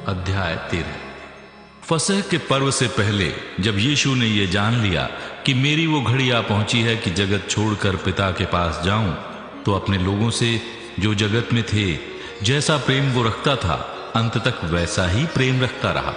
अध्याय 13। फसह के पर्व से पहले जब यीशु ने यह जान लिया कि मेरी वो घड़ी आ पहुंची है कि जगत छोड़कर पिता के पास जाऊं, तो अपने लोगों से जो जगत में थे जैसा प्रेम वो रखता था, अंत तक वैसा ही प्रेम रखता रहा।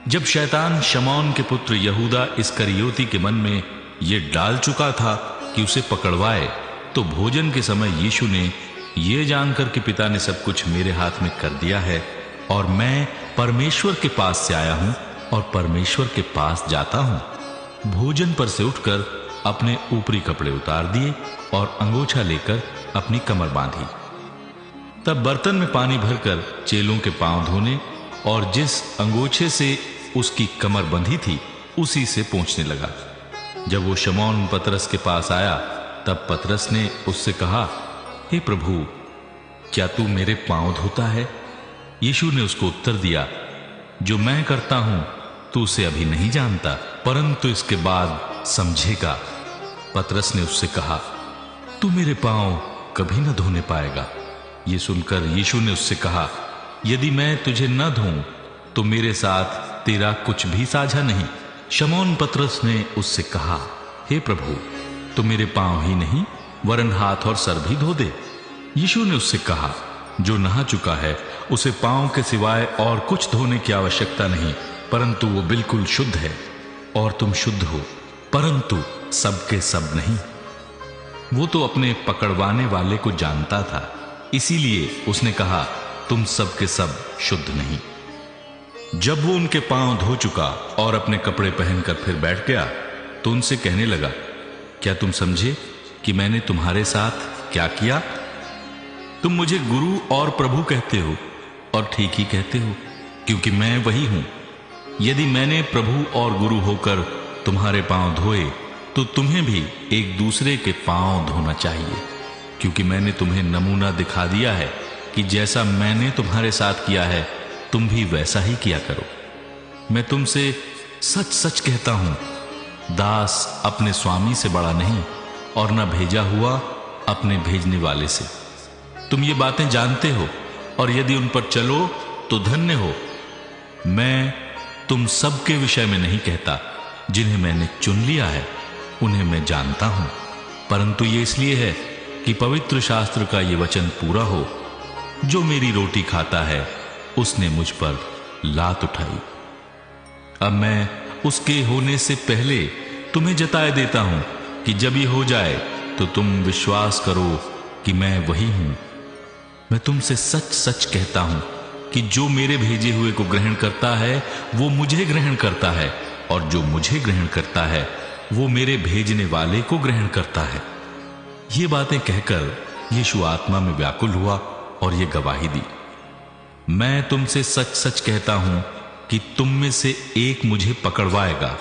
जब शैतान शमौन के पुत्र यहूदा इस्करियोती के मन में यह डाल चुका था कि उसे पकड़वाए, तो भोजन के समय यीशु ने यह जानकर कि पिता ने सब कुछ मेरे हाथ में कर दिया है और मैं परमेश्वर के पास से आया हूं और परमेश्वर के पास जाता हूं, भोजन पर से उठकर अपने ऊपरी कपड़े उतार दिए और अंगोछा लेकर अपनी कमर बांधी। तब बर्तन में पानी भरकर चेलों के पांव धोने और जिस अंगोछे से उसकी कमर बंधी थी उसी से पोंछने लगा। जब वो शमौन पतरस के पास आया, तब पतरस ने उससे कहा, हे प्रभु, क्या तू मेरे पांव धोता है? यीशु ने उसको उत्तर दिया, जो मैं करता हूं तू उसे अभी नहीं जानता, परंतु इसके बाद समझेगा। पतरस ने उससे कहा, तू मेरे पांव कभी न धोने पाएगा। ये सुनकर यीशु ने उससे कहा, यदि मैं तुझे न धोऊं तो मेरे साथ तेरा कुछ भी साझा नहीं। शमौन पतरस ने उससे कहा, हे प्रभु, तो मेरे पांव ही नहीं वरन हाथ और सर भी धो दे। यीशु ने उससे कहा, जो नहा चुका है उसे पांव के सिवाय और कुछ धोने की आवश्यकता नहीं, परंतु वो बिल्कुल शुद्ध है। और तुम शुद्ध हो, परंतु सबके सब नहीं। वो तो अपने पकड़वाने वाले को जानता था, इसीलिए उसने कहा, तुम सबके सब शुद्ध नहीं। जब वो उनके पांव धो चुका और अपने कपड़े पहनकर फिर बैठ गया, तो उनसे कहने लगा, क्या तुम समझे कि मैंने तुम्हारे साथ क्या किया? तुम मुझे गुरु और प्रभु कहते हो, और ठीक ही कहते हो, क्योंकि मैं वही हूं। यदि मैंने प्रभु और गुरु होकर तुम्हारे पांव धोए, तो तुम्हें भी एक दूसरे के पांव धोना चाहिए, क्योंकि मैंने तुम्हें नमूना दिखा दिया है कि जैसा मैंने तुम्हारे साथ किया है तुम भी वैसा ही किया करो। मैं तुमसे सच सच कहता हूं, दास अपने स्वामी से बड़ा नहीं और न भेजा हुआ अपने भेजने वाले से। तुम ये बातें जानते हो और यदि उन पर चलो तो धन्य हो। मैं तुम सबके विषय में नहीं कहता, जिन्हें मैंने चुन लिया है उन्हें मैं जानता हूं, परंतु ये इसलिए है कि पवित्र शास्त्र का ये वचन पूरा हो, जो मेरी रोटी खाता है उसने मुझ पर लात उठाई। अब मैं उसके होने से पहले तुम्हें जताए देता हूं कि जब ये हो जाए तो तुम विश्वास करो कि मैं वही हूं। मैं तुमसे सच सच कहता हूं कि जो मेरे भेजे हुए को ग्रहण करता है वो मुझे ग्रहण करता है, और जो मुझे ग्रहण करता है वो मेरे भेजने वाले को ग्रहण करता है। ये बातें कहकर यीशु आत्मा में व्याकुल हुआ और ये गवाही दी, मैं तुमसे सच सच कहता हूं कि तुम में से एक मुझे पकड़वाएगा।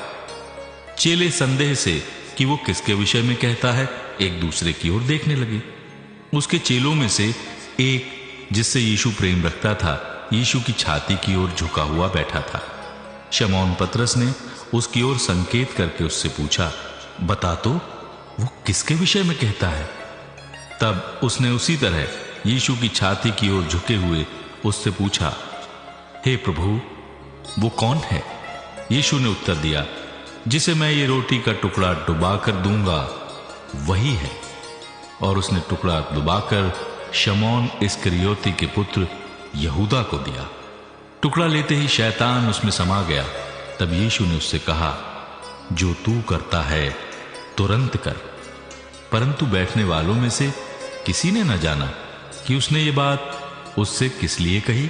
चेले संदेह से कि वो किसके विषय में कहता है एक दूसरे की ओर देखने लगे। उसके चेलों में से एक, जिससे यीशु प्रेम रखता था, यीशु की छाती की ओर झुका हुआ बैठा था। शमौन पतरस ने उसकी ओर संकेत करके उससे पूछा, बता तो वो किसके विषय में कहता है? तब उसने उसी तरह यीशु की छाती की ओर झुके हुए उससे पूछा, हे प्रभु, वो कौन है? यीशु ने उत्तर दिया, जिसे मैं ये रोटी का टुकड़ा डुबाकर दूंगा वही है। और उसने टुकड़ा डुबाकर शमौन इस्करियोती के पुत्र यहूदा को दिया। टुकड़ा लेते ही शैतान उसमें समा गया। तब यीशु ने उससे कहा, जो तू करता है तुरंत कर। परंतु बैठने वालों में से किसी ने न जाना कि उसने ये बात उससे किस लिए कही।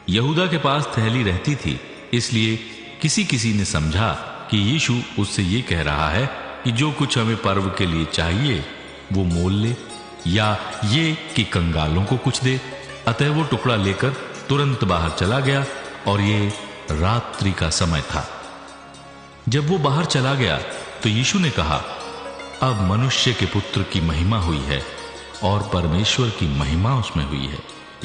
यहूदा के पास थैली रहती थी, इसलिए किसी किसी ने समझा कि यीशु उससे ये कह रहा है कि जो कुछ हमें पर्व के लिए चाहिए वो मोल ले, या ये कि कंगालों को कुछ दे। अतः वो टुकड़ा लेकर तुरंत बाहर चला गया, और ये रात्रि का समय था। जब वो बाहर चला गया तो यीशु ने कहा, अब मनुष्य के पुत्र की महिमा हुई है और परमेश्वर की महिमा उसमें हुई है।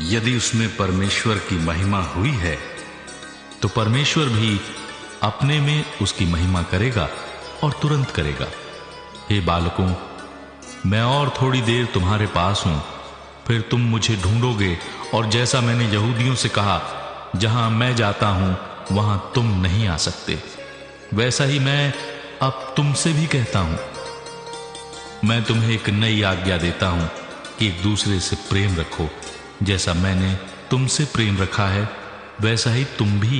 यदि उसमें परमेश्वर की महिमा हुई है तो परमेश्वर भी अपने में उसकी महिमा करेगा और तुरंत करेगा। हे बालकों, मैं और थोड़ी देर तुम्हारे पास हूं, फिर तुम मुझे ढूंढोगे, और जैसा मैंने यहूदियों से कहा जहां मैं जाता हूं वहां तुम नहीं आ सकते, वैसा ही मैं अब तुमसे भी कहता हूं। मैं तुम्हें एक नई आज्ञा देता हूं कि एक दूसरे से प्रेम रखो। जैसा मैंने तुमसे प्रेम रखा है, वैसा ही तुम भी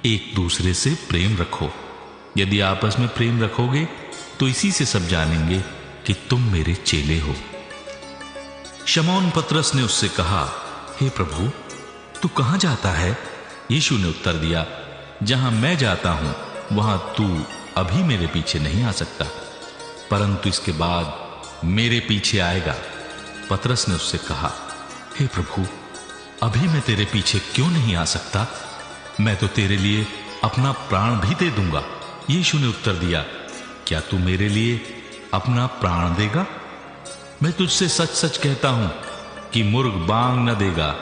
एक दूसरे से प्रेम रखो। यदि आपस में प्रेम रखोगे तो इसी से सब जानेंगे कि तुम मेरे चेले हो। शमौन पतरस ने उससे कहा, हे प्रभु, तू कहां जाता है? यीशु ने उत्तर दिया, जहां मैं जाता हूं वहां तू अभी मेरे पीछे नहीं आ सकता, परंतु इसके बाद मेरे पीछे आएगा। पतरस ने उससे कहा, हे प्रभु, अभी मैं तेरे पीछे क्यों नहीं आ सकता? मैं तो तेरे लिए अपना प्राण भी दे दूंगा। यीशु ने उत्तर दिया, क्या तू मेरे लिए अपना प्राण देगा? मैं तुझसे सच सच कहता हूं कि मुर्ग बांग न देगा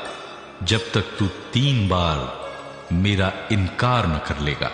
जब तक तू 3 बार मेरा इनकार न कर लेगा।